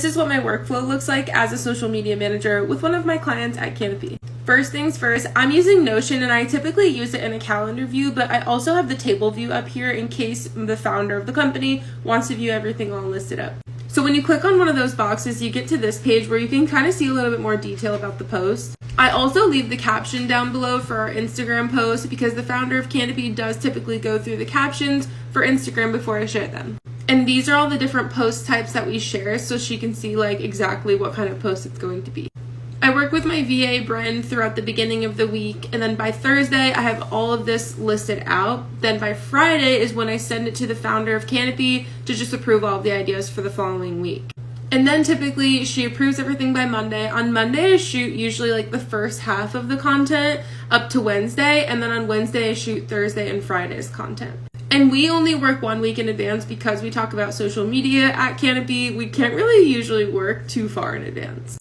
This is what my workflow looks like as a social media manager with one of my clients at Canopy. First things first, I'm using Notion and I typically use it in a calendar view, but I also have the table view up here in case the founder of the company wants to view everything all listed up. So when you click on one of those boxes, you get to this page where you can kind of see a little bit more detail about the post. I also leave the caption down below for our Instagram post because the founder of Canopy does typically go through the captions for Instagram before I share them. And these are all the different post types that we share so she can see like exactly what kind of post it's going to be. I work with my VA, Bryn, throughout the beginning of the week, and then by Thursday, I have all of this listed out. Then by Friday is when I send it to the founder of Canopy to just approve all of the ideas for the following week. And then typically she approves everything by Monday. On Monday, I shoot usually like the first half of the content up to Wednesday, and then on Wednesday, I shoot Thursday and Friday's content. And we only work 1 week in advance because we talk about social media at Canopy. We can't really usually work too far in advance.